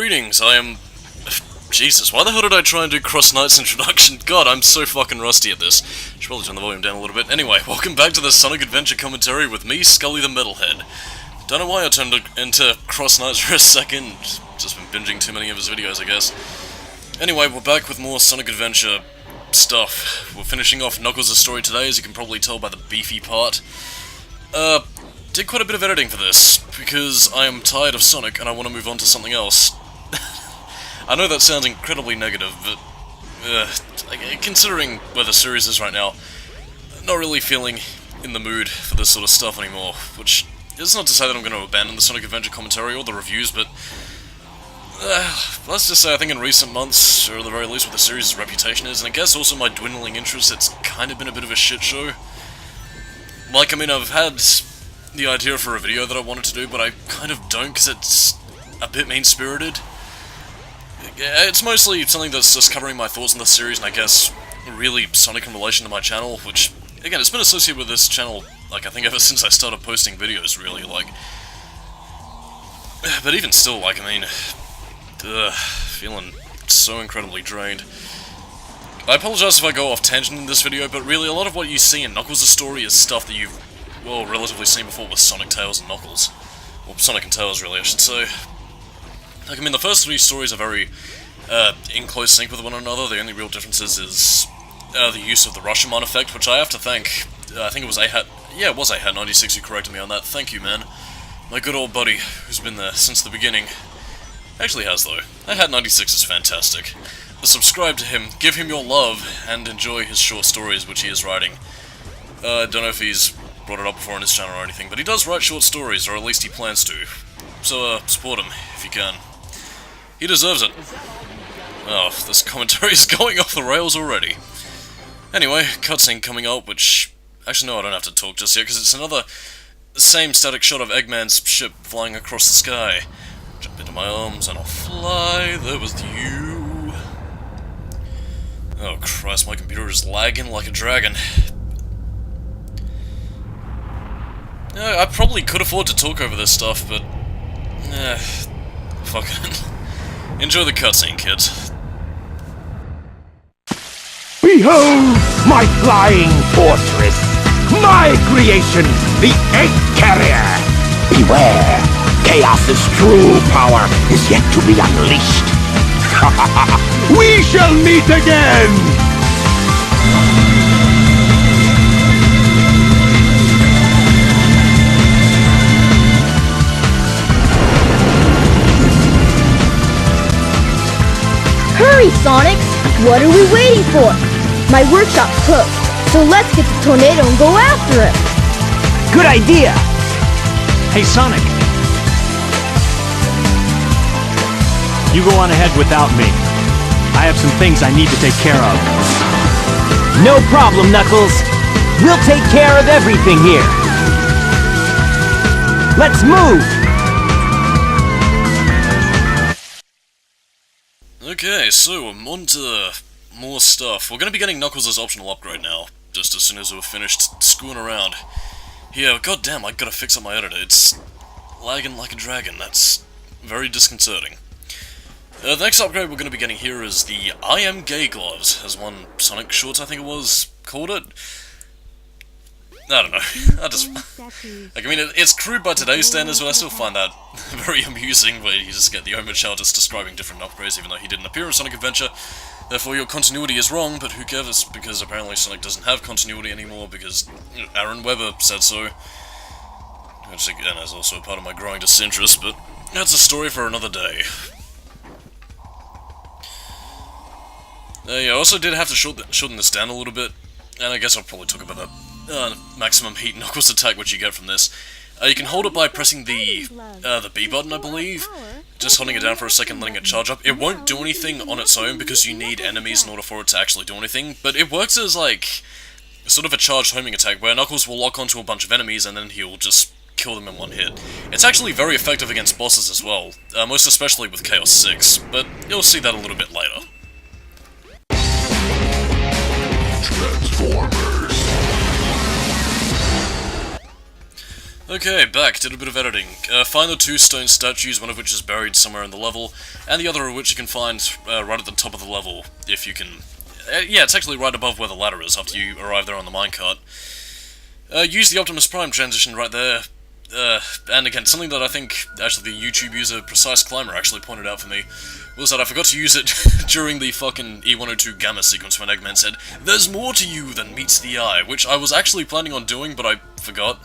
Greetings, I am... Jesus, why the hell did I try and do Cross Knight's introduction? God, I'm so fucking rusty at this. Should probably turn the volume down a little bit. Anyway, welcome back to the Sonic Adventure commentary with me, Skully the Metalhead. Don't know why I turned into Cross Knights for a second. Just been binging too many of his videos, I guess. Anyway, we're back with more Sonic Adventure stuff. We're finishing off Knuckles' story today, as you can probably tell by the beefy part. Did quite a bit of editing for this, because I am tired of Sonic and I want to move on to something else. I know that sounds incredibly negative, but considering where the series is right now, not really feeling in the mood for this sort of stuff anymore, which is not to say that I'm going to abandon the Sonic Adventure commentary or the reviews, but let's just say I think in recent months, or at the very least what the series' reputation is, and I guess also my dwindling interest, it's kind of been a bit of a shit show. Like, I mean, I've had the idea for a video that I wanted to do, but I kind of don't, because it's a bit mean-spirited. It's mostly something that's just covering my thoughts on the series, and I guess really Sonic in relation to my channel, which, again, it's been associated with this channel, like, I think ever since I started posting videos, really, like. But even still, like, I mean, feeling so incredibly drained. I apologize if I go off tangent in this video, but really, a lot of what you see in Knuckles' story is stuff that you've, well, relatively seen before with Sonic, Tails, and Knuckles. Well, Sonic and Tails, really, I should say. Like, I mean, the first three stories are very, in close sync with one another. The only real differences is, the use of the Rashomon effect, which I have to thank, I think it was it was AHAT96 who corrected me on that. Thank you, man. My good old buddy, who's been there since the beginning. Actually has, though. AHAT96 is fantastic. Subscribe to him, give him your love, and enjoy his short stories which he is writing. I don't know if he's brought it up before on his channel or anything, but he does write short stories, or at least he plans to. So, support him, if you can. He deserves it. Oh, this commentary is going off the rails already. Anyway, cutscene coming up, which... Actually, no, I don't have to talk just yet, because it's another same static shot of Eggman's ship flying across the sky. Jump into my arms and I'll fly, there was you. Oh Christ, my computer is lagging like a dragon. I probably could afford to talk over this stuff, but... fuck it. Enjoy the cutscene, kids. Behold my flying fortress! My creation, the Egg Carrier! Beware! Chaos's true power is yet to be unleashed! We shall meet again! Hurry, Sonic! What are we waiting for? My workshop's closed, so let's get the tornado and go after it! Good idea! Hey, Sonic! You go on ahead without me. I have some things I need to take care of. No problem, Knuckles. We'll take care of everything here. Let's move! Okay, so I'm on to more stuff. We're going to be getting Knuckles' optional upgrade now, just as soon as we're finished screwing around. Yeah, goddamn, I gotta fix up my editor. It's lagging like a dragon. That's very disconcerting. The next upgrade we're going to be getting here is the I Am Gay gloves, as one Sonic Shorts, I think it was, called it. I don't know. Like, I mean, it's crude by today's standards, but I still find that very amusing, where you just get the Omid child just describing different upgrades, even though he didn't appear in Sonic Adventure. Therefore, your continuity is wrong, but who cares, because apparently Sonic doesn't have continuity anymore, because Aaron Webber said so. Which, again, is also a part of my growing disinterest, but that's a story for another day. Yeah, I also did have to shorten this down a little bit, and I guess I'll probably talk about the maximum heat Knuckles attack which you get from this. You can hold it by pressing the B button, I believe. Just holding it down for a second, letting it charge up. It won't do anything on its own because you need enemies in order for it to actually do anything, but it works as, like, sort of a charged homing attack where Knuckles will lock onto a bunch of enemies and then he'll just kill them in one hit. It's actually very effective against bosses as well, most especially with Chaos 6, but you'll see that a little bit later. Okay, back, did a bit of editing. Find the two stone statues, one of which is buried somewhere in the level, and the other of which you can find right at the top of the level, if you can... yeah, it's actually right above where the ladder is, after you arrive there on the minecart. Use the Optimus Prime transition right there, and again, something that I think, actually, the YouTube user Precise Climber actually pointed out for me, was that I forgot to use it during the fucking E102 Gamma sequence when Eggman said, "There's more to you than meets the eye," which I was actually planning on doing, but I forgot.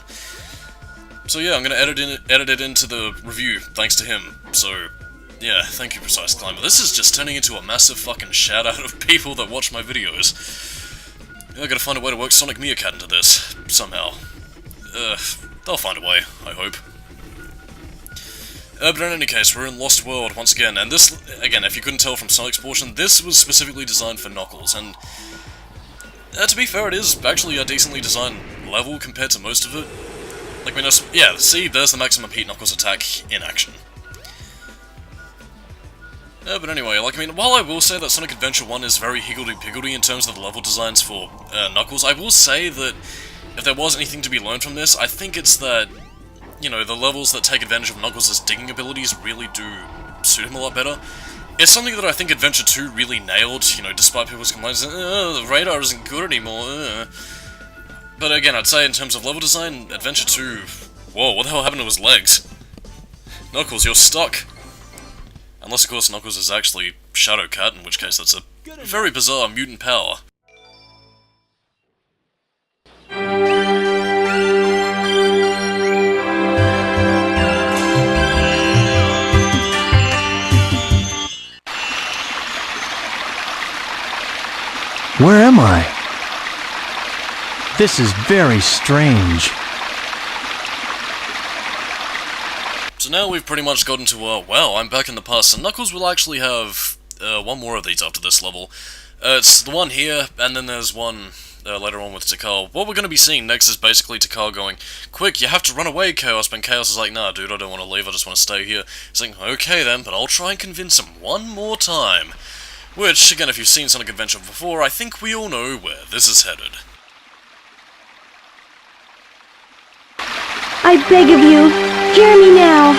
So yeah, I'm gonna edit it into the review, thanks to him. So, yeah, thank you, Precise Climber. This is just turning into a massive fucking shout-out of people that watch my videos. I gotta find a way to work Sonic Meerkat into this, somehow. They'll find a way, I hope. But in any case, we're in Lost World once again, and this, again, if you couldn't tell from Sonic's portion, this was specifically designed for Knuckles, and to be fair, it is actually a decently designed level compared to most of it. Like, yeah, see, there's the Maximum Heat Knuckles attack in action. But anyway, like, I mean, while I will say that Sonic Adventure 1 is very higgledy-piggledy in terms of the level designs for Knuckles, I will say that if there was anything to be learned from this, I think it's that, you know, the levels that take advantage of Knuckles' digging abilities really do suit him a lot better. It's something that I think Adventure 2 really nailed, you know, despite people's complaints, the radar isn't good anymore, But again, I'd say in terms of level design, Adventure 2... Whoa, what the hell happened to his legs? Knuckles, you're stuck! Unless, of course, Knuckles is actually Shadow Cat, in which case that's a very bizarre mutant power. Where am I? This is very strange. So now we've pretty much gotten to, well, I'm back in the past, and Knuckles will actually have one more of these after this level. It's the one here, and then there's one later on with Takal. What we're going to be seeing next is basically Takal going, "Quick, you have to run away, Chaos," but Chaos is like, "Nah, dude, I don't want to leave, I just want to stay here." He's like, "Okay then, but I'll try and convince him one more time." Which, again, if you've seen Sonic Adventure before, I think we all know where this is headed. I beg of you, hear me now.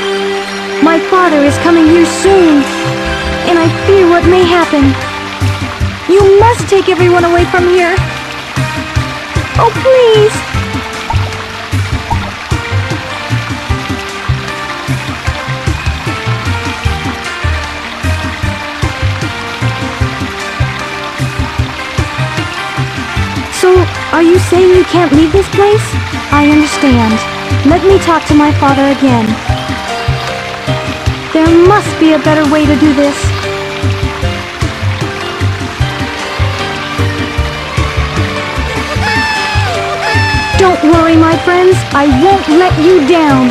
My father is coming here soon, and I fear what may happen. You must take everyone away from here. Oh, please! So, are you saying you can't leave this place? I understand. Let me talk to my father again. There must be a better way to do this. Don't worry, my friends. I won't let you down.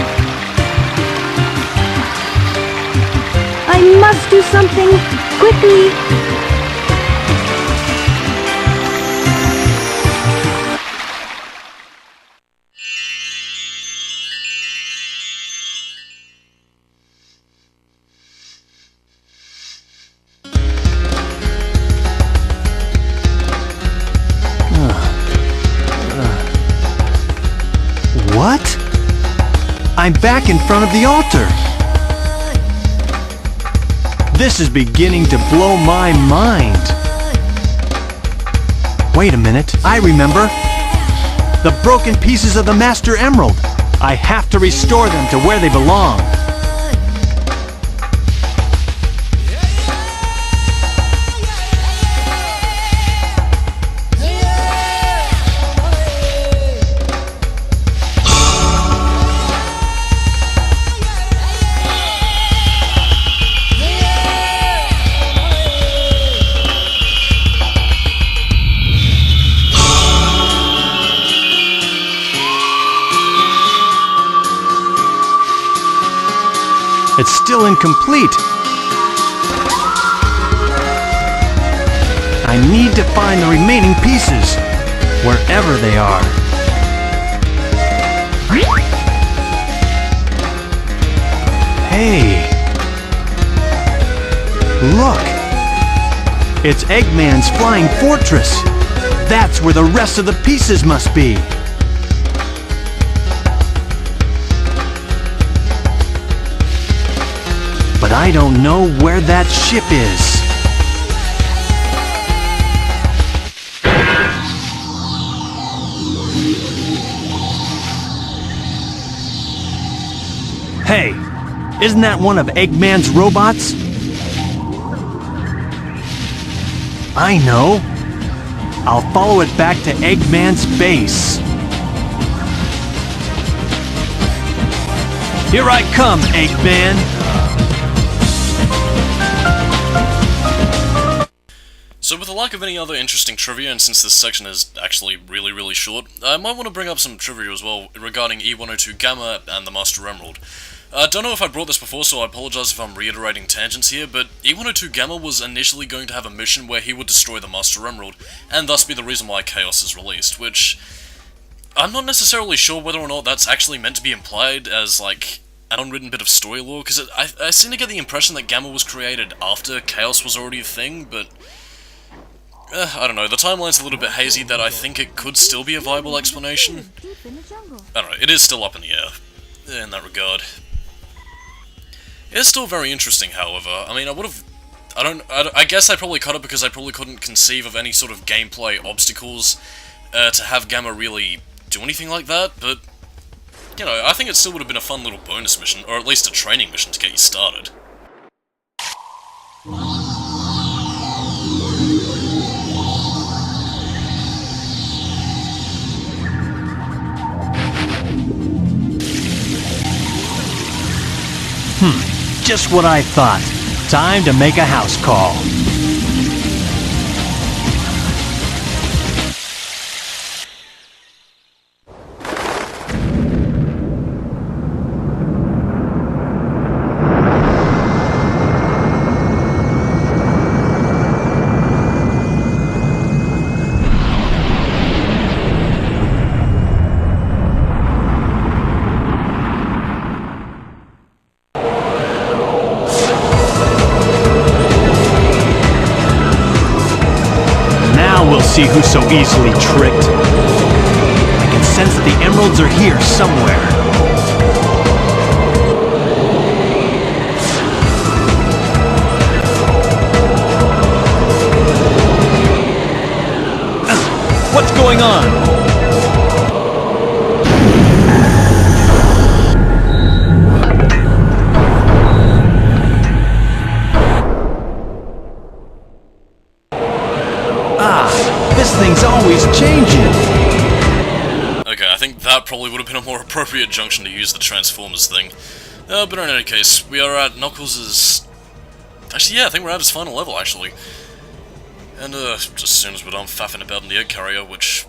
I must do something quickly. What? I'm back in front of the altar. This is beginning to blow my mind. Wait a minute, I remember. The broken pieces of the Master Emerald. I have to restore them to where they belong. It's still incomplete. I need to find the remaining pieces, wherever they are. Hey! Look! It's Eggman's flying fortress! That's where the rest of the pieces must be! I don't know where that ship is. Hey, isn't that one of Eggman's robots? I know. I'll follow it back to Eggman's base. Here I come, Eggman! So with the lack of any other interesting trivia, and since this section is actually really short, I might want to bring up some trivia as well regarding E102 Gamma and the Master Emerald. I don't know if I brought this before, so I apologize if I'm reiterating tangents here, but E102 Gamma was initially going to have a mission where he would destroy the Master Emerald, and thus be the reason why Chaos is released, which I'm not necessarily sure whether or not that's actually meant to be implied as, like, an unwritten bit of story lore, because I seem to get the impression that Gamma was created after Chaos was already a thing, but I don't know, the timeline's a little bit hazy that I think it could still be a viable explanation. I don't know, it is still up in the air, in that regard. It's still very interesting, however. I mean, I guess I probably cut it because I probably couldn't conceive of any sort of gameplay obstacles to have Gamma really do anything like that, but, you know, I think it still would have been a fun little bonus mission, or at least a training mission to get you started. Just what I thought. Time to make a house call. See who's so easily tricked. I can sense that the emeralds are here somewhere. What's going on? This thing's always changing! Okay, I think that probably would have been a more appropriate junction to use the Transformers thing. But in any case, we are at Knuckles' Actually, yeah, I think we're at his final level, actually. And, just as soon as we're done faffing about in the egg carrier, which...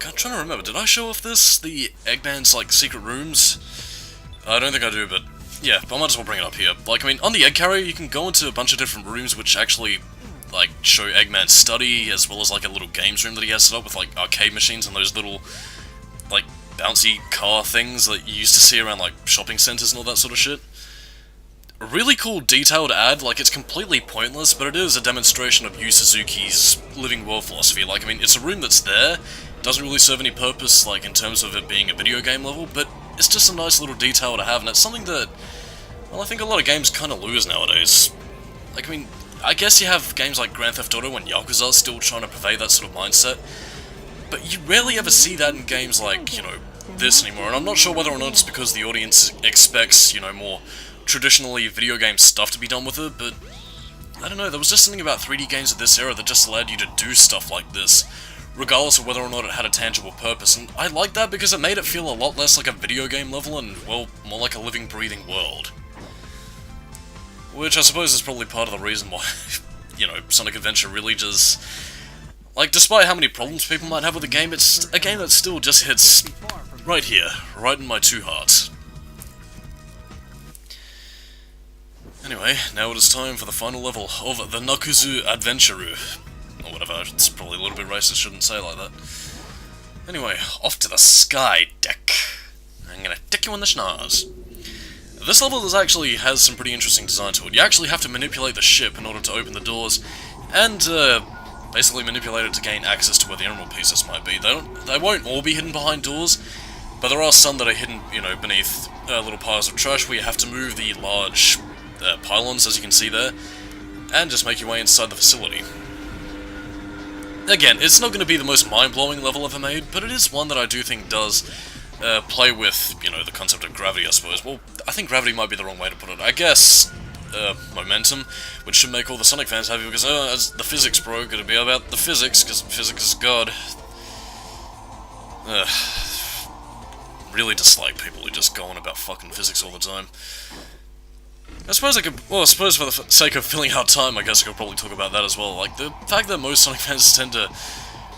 I'm trying to remember, did I show off this? The Eggman's, like, secret rooms? I don't think I do, but... yeah, I might as well bring it up here. Like, I mean, on the egg carrier, you can go into a bunch of different rooms which actually, like, show Eggman's study, as well as, like, a little games room that he has set up with, like, arcade machines and those little, like, bouncy car things that you used to see around, like, shopping centers and all that sort of shit. A really cool detail to add, like, it's completely pointless, but it is a demonstration of Yu Suzuki's living world philosophy. Like, I mean, it's a room that's there, doesn't really serve any purpose, like, in terms of it being a video game level, but it's just a nice little detail to have, and it's something that, well, I think a lot of games kind of lose nowadays. Like, I mean, I guess you have games like Grand Theft Auto and Yakuza still trying to pervade that sort of mindset, but you rarely ever see that in games like, you know, this anymore, and I'm not sure whether or not it's because the audience expects, you know, more traditionally video game stuff to be done with it, but I don't know, there was just something about 3D games of this era that just allowed you to do stuff like this, regardless of whether or not it had a tangible purpose, and I like that because it made it feel a lot less like a video game level and, well, more like a living, breathing world. Which I suppose is probably part of the reason why, you know, Sonic Adventure really just... like, despite how many problems people might have with the game, it's a game that still just hits right here, right in my two hearts. Anyway, now it is time for the final level of the Nakuzu Adventure. Or whatever, it's probably a little bit racist, shouldn't say it like that. Anyway, off to the sky deck. I'm gonna tick you in the schnoz. This level actually has some pretty interesting design to it. You actually have to manipulate the ship in order to open the doors, and basically manipulate it to gain access to where the emerald pieces might be. They won't all be hidden behind doors, but there are some that are hidden, you know, beneath little piles of trash where you have to move the large pylons, as you can see there, and just make your way inside the facility. Again, it's not going to be the most mind-blowing level ever made, but it is one that I do think does play with, you know, the concept of gravity, I suppose. Well, I think gravity might be the wrong way to put it. I guess momentum, which should make all the Sonic fans happy, because, as the physics bro, gonna be about the physics, because physics is God. Really dislike people who just go on about fucking physics all the time. I suppose I could, well, I suppose for the sake of filling out time, I guess I could probably talk about that as well. Like, the fact that most Sonic fans tend to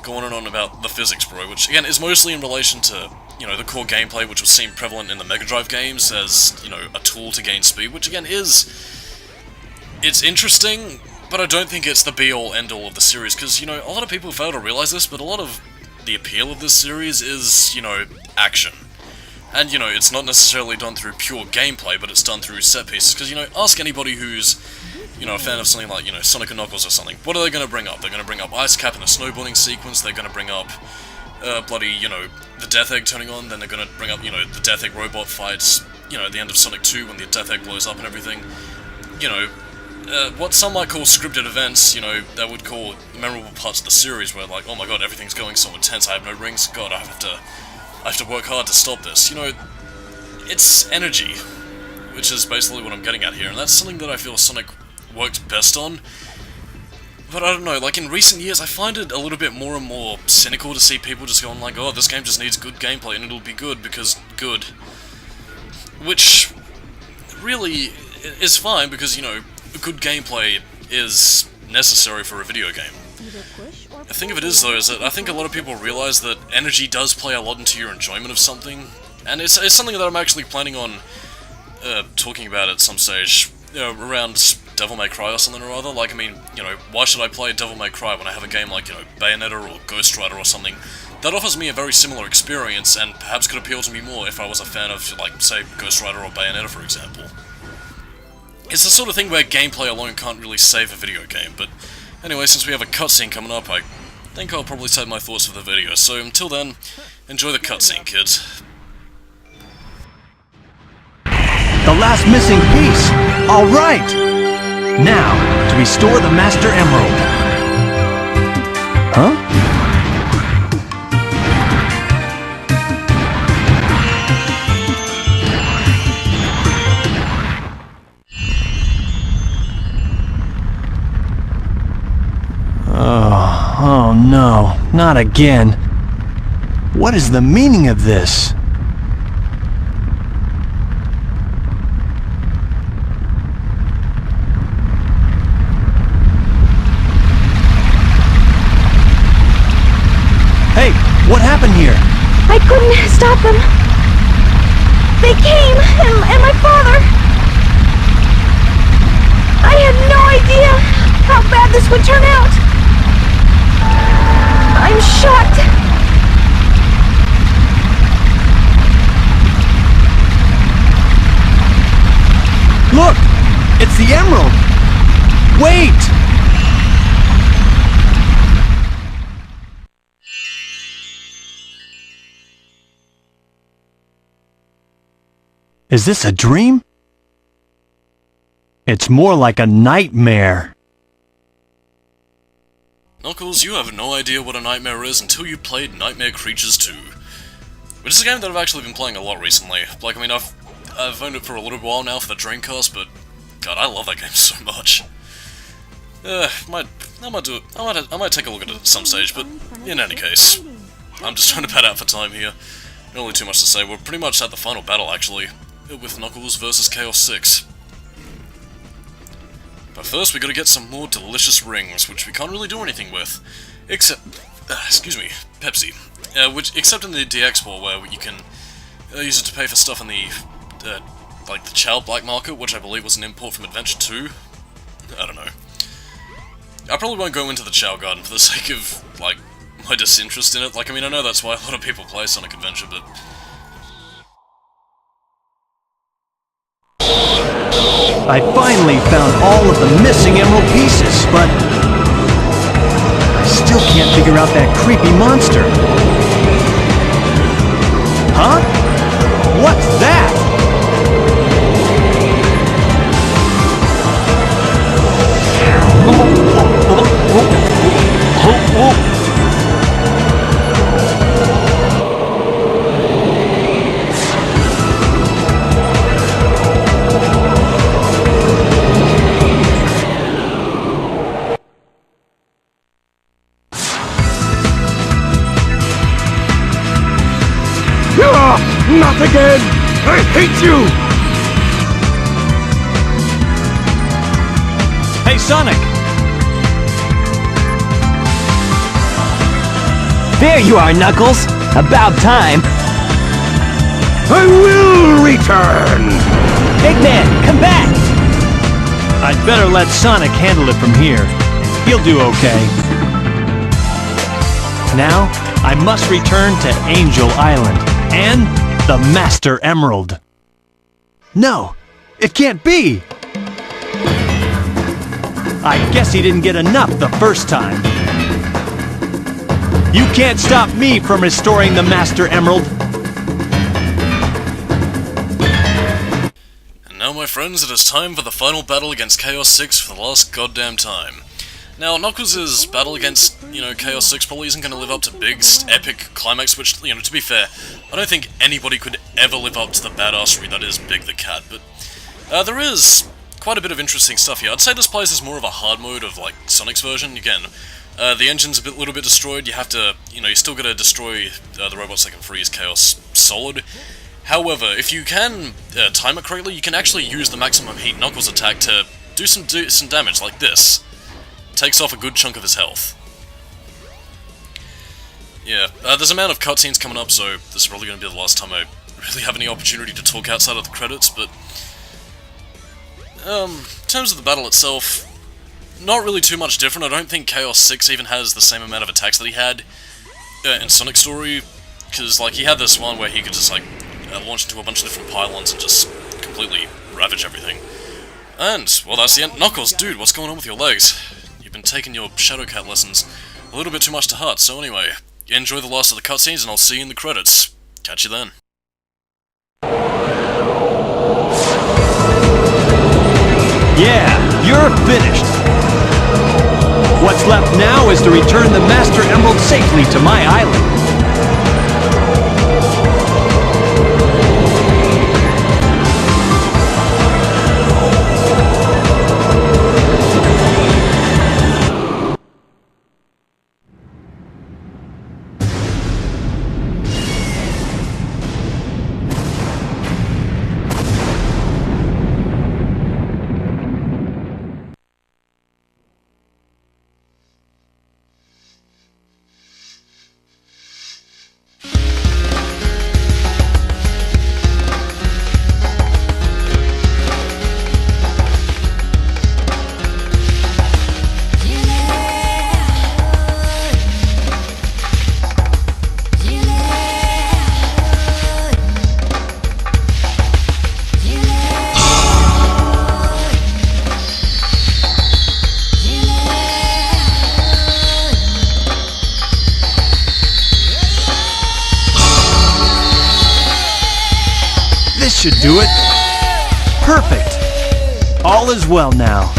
go on and on about the physics bro, which, again, is mostly in relation to, you know, the core gameplay, which was seen prevalent in the Mega Drive games as, you know, a tool to gain speed, which, again, it's interesting, but I don't think it's the be-all, end-all of the series, because, you know, a lot of people fail to realize this, but a lot of the appeal of this series is, you know, action. And, you know, it's not necessarily done through pure gameplay, but it's done through set pieces, because, you know, ask anybody who's, you know, a fan of something like, you know, Sonic and Knuckles or something, what are they going to bring up? They're going to bring up Ice Cap in a snowboarding sequence, they're going to bring up, bloody, you know, the Death Egg turning on, then they're going to bring up, you know, the Death Egg robot fights, you know, at the end of Sonic 2 when the Death Egg blows up and everything. You know, what some might call scripted events, you know, that would call memorable parts of the series where, like, oh my god, everything's going so intense, I have no rings, god, I have to work hard to stop this. You know, it's energy, which is basically what I'm getting at here, and that's something that I feel Sonic works best on. But I don't know, like, in recent years, I find it a little bit more and more cynical to see people just going like, oh, this game just needs good gameplay, and it'll be good because good. Which really is fine, because, you know, good gameplay is necessary for a video game. The thing of it is, though, is that I think a lot of people realize that energy does play a lot into your enjoyment of something, and it's something that I'm actually planning on talking about at some stage, you know, around Devil May Cry or something or other. Like, I mean, you know, why should I play Devil May Cry when I have a game like, you know, Bayonetta or Ghost Rider or something that offers me a very similar experience and perhaps could appeal to me more if I was a fan of, like, say, Ghost Rider or Bayonetta, for example. It's the sort of thing where gameplay alone can't really save a video game, but anyway, since we have a cutscene coming up, I think I'll probably save my thoughts for the video, so until then, enjoy the cutscene, kids. The last missing piece! Alright! Now, to restore the Master Emerald. Huh? Oh no, not again. What is the meaning of this? Hey, what happened here? I couldn't stop them. They came, and my father. I had no idea how bad this would turn out. I'm shocked. Look! It's the emerald! Wait! Is this a dream? It's more like a nightmare. Knuckles, you have no idea what a nightmare is until you played Nightmare Creatures 2. Which is a game that I've actually been playing a lot recently. Like, I mean, I've owned it for a little while now for the Dreamcast, but god, I love that game so much. I might take a look at it at some stage, but in any case, I'm just trying to pad out for time here. Not really too much to say. We're pretty much at the final battle, actually, with Knuckles versus Chaos 6. But first, we gotta get some more delicious rings, which we can't really do anything with, except, excuse me, Pepsi. Except in the DX War, where you can use it to pay for stuff in the, like the Chow Black Market, which I believe was an import from Adventure 2. I don't know. I probably won't go into the Chow Garden for the sake of, like, my disinterest in it. Like, I mean, I know that's why a lot of people play Sonic Adventure, but... I finally found all of the missing emerald pieces, but I still can't figure out that creepy monster. Huh? What's that? Not again! I hate you! Hey, Sonic! There you are, Knuckles! About time! I will return! Eggman, come back! I'd better let Sonic handle it from here. He'll do okay. Now, I must return to Angel Island and the Master Emerald. No, it can't be! I guess he didn't get enough the first time. You can't stop me from restoring the Master Emerald. And now, my friends, it is time for the final battle against Chaos 6 for the last goddamn time. Now, Knuckles' battle against, Chaos 6 probably isn't going to live up to Big's epic climax, which, to be fair, I don't think anybody could ever live up to the badassery that is Big the Cat, but there is quite a bit of interesting stuff here. I'd say this plays as more of a hard mode of, like, Sonic's version. Again, the engine's a little bit destroyed. You have to, you still gotta destroy the robots that can freeze Chaos solid. However, if you can time it correctly, you can actually use the maximum heat Knuckles attack to do some damage, like this. Takes off a good chunk of his health. Yeah, there's an amount of cutscenes coming up, so this is probably going to be the last time I really have any opportunity to talk outside of the credits, but in terms of the battle itself, not really too much different. I don't think Chaos 6 even has the same amount of attacks that he had in Sonic's story, because, like, he had this one where he could just, like, launch into a bunch of different pylons and just completely ravage everything. And, well, that's the end. Knuckles, dude, what's going on with your legs? You've been taking your Shadow Cat lessons a little bit too much to heart, so anyway, enjoy the last of the cutscenes and I'll see you in the credits. Catch you then. Yeah, you're finished. What's left now is to return the Master Emerald safely to my island. This should do it. Perfect. All is well now.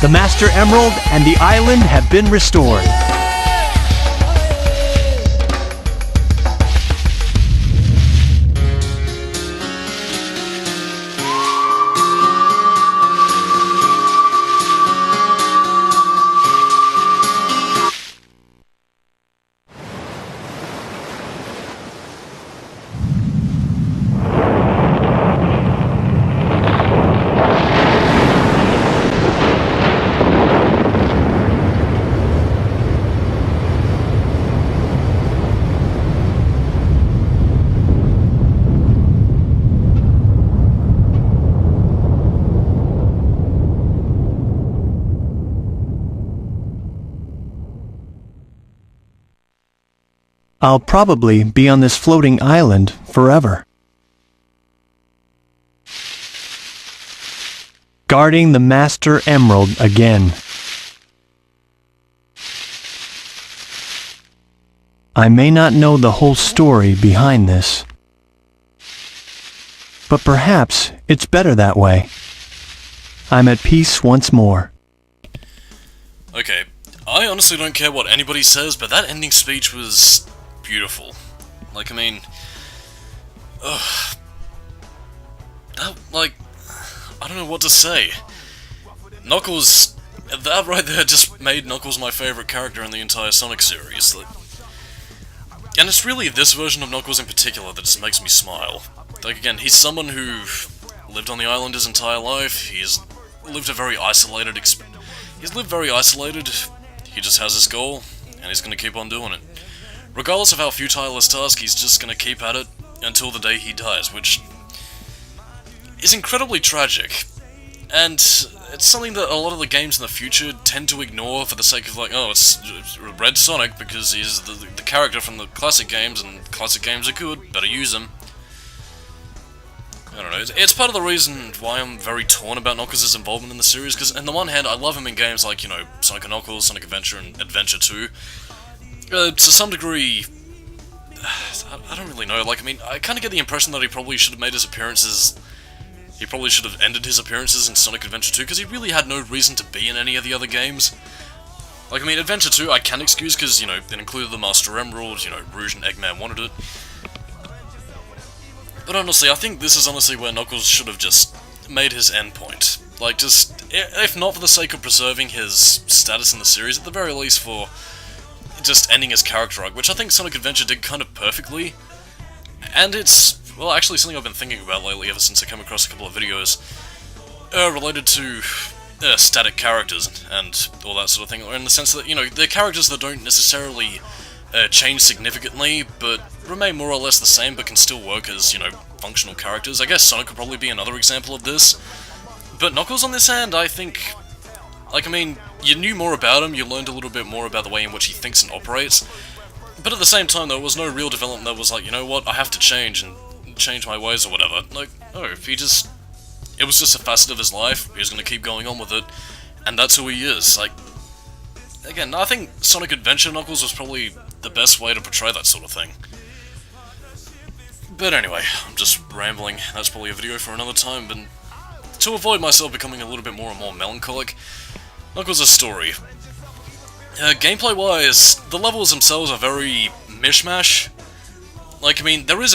The Master Emerald and the island have been restored. I'll probably be on this floating island forever. Guarding the Master Emerald again. I may not know the whole story behind this, but perhaps it's better that way. I'm at peace once more. Okay, I honestly don't care what anybody says, but that ending speech was beautiful. Like, I mean, I don't know what to say. Knuckles, that right there just made Knuckles my favourite character in the entire Sonic series. Like, And it's really this version of Knuckles in particular that just makes me smile. Like, again, he's someone who lived on the island his entire life, he's lived a very isolated he's lived very isolated, he just has his goal, and he's gonna keep on doing it. Regardless of how futile his task, he's just gonna keep at it until the day he dies, which is incredibly tragic. And it's something that a lot of the games in the future tend to ignore for the sake of, like, oh, it's Red Sonic because he's the character from the classic games, and classic games are good, better use him. I don't know, it's part of the reason why I'm very torn about Knuckles' involvement in the series, because on the one hand, I love him in games like, you know, Sonic & Knuckles, Sonic Adventure, and Adventure 2. To some degree, I don't really know, like, I mean, I kind of get the impression that he probably should have made his appearances... He probably should have ended his appearances in Sonic Adventure 2, because he really had no reason to be in any of the other games. Like, I mean, Adventure 2 I can excuse, because, you know, it included the Master Emerald, you know, Rouge and Eggman wanted it. But honestly, I think this is honestly where Knuckles should have just made his endpoint. Like, just, if not for the sake of preserving his status in the series, at the very least for just ending his character arc, which I think Sonic Adventure did kind of perfectly. And it's, well, actually something I've been thinking about lately ever since I came across a couple of videos related to static characters and all that sort of thing, or in the sense that, you know, they're characters that don't necessarily change significantly, but remain more or less the same, but can still work as, you know, functional characters. I guess Sonic could probably be another example of this. But Knuckles, on this hand, I think... Like, I mean, you knew more about him, you learned a little bit more about the way in which he thinks and operates, but at the same time, there was no real development that was like, you know what, I have to change, and change my ways or whatever. Like, no, if he just... It was just a facet of his life, he was going to keep going on with it, and that's who he is. Like, again, I think Sonic Adventure Knuckles was probably the best way to portray that sort of thing. But anyway, I'm just rambling, that's probably a video for another time, but to avoid myself becoming a little bit more and more melancholic, Knuckles' story. Gameplay-wise, the levels themselves are very mishmash. Like, I mean, there is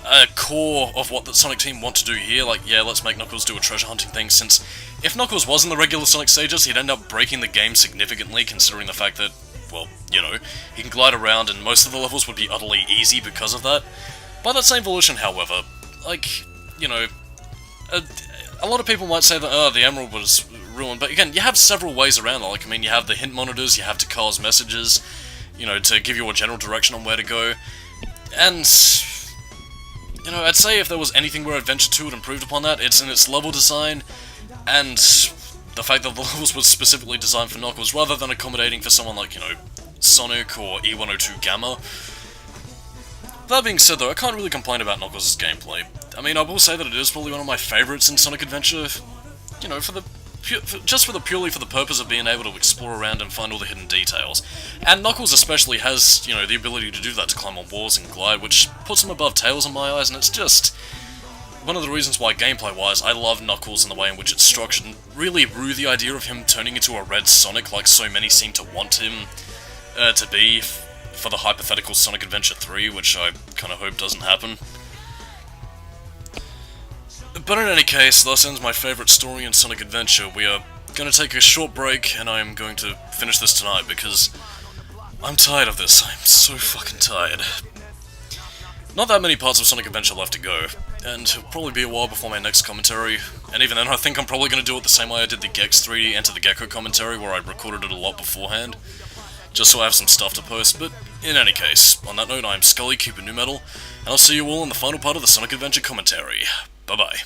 a core of what the Sonic team want to do here, like, yeah, let's make Knuckles do a treasure hunting thing, since if Knuckles was in the regular Sonic stages, he'd end up breaking the game significantly, considering the fact that, well, you know, he can glide around and most of the levels would be utterly easy because of that. By that same volition, however, like, you know, a lot of people might say that, oh, the Emerald was ruined, but again, you have several ways around it. Like, I mean, you have the hint monitors, you have Takal's messages, you know, to give you a general direction on where to go. And, you know, I'd say if there was anything where Adventure 2 had improved upon that, it's in its level design, and the fact that the levels were specifically designed for Knuckles, rather than accommodating for someone like, you know, Sonic or E102 Gamma. That being said, though, I can't really complain about Knuckles' gameplay. I mean, I will say that it is probably one of my favourites in Sonic Adventure, you know, purely for the purpose of being able to explore around and find all the hidden details. And Knuckles especially has, you know, the ability to do that, to climb on walls and glide, which puts him above Tails in my eyes, and it's just one of the reasons why, gameplay-wise, I love Knuckles and the way in which it's structured, and really rue the idea of him turning into a Red Sonic like so many seem to want him to be for the hypothetical Sonic Adventure 3, which I kind of hope doesn't happen. But in any case, thus ends my favourite story in Sonic Adventure. We are going to take a short break, and I'm going to finish this tonight, because I'm tired of this. I'm so fucking tired. Not that many parts of Sonic Adventure left to go, and it'll probably be a while before my next commentary, and even then I think I'm probably going to do it the same way I did the Gex 3D Enter the Gecko commentary, where I recorded it a lot beforehand, just so I have some stuff to post. But in any case, on that note, I'm Skully, keep it new metal, and I'll see you all in the final part of the Sonic Adventure commentary. Bye-bye.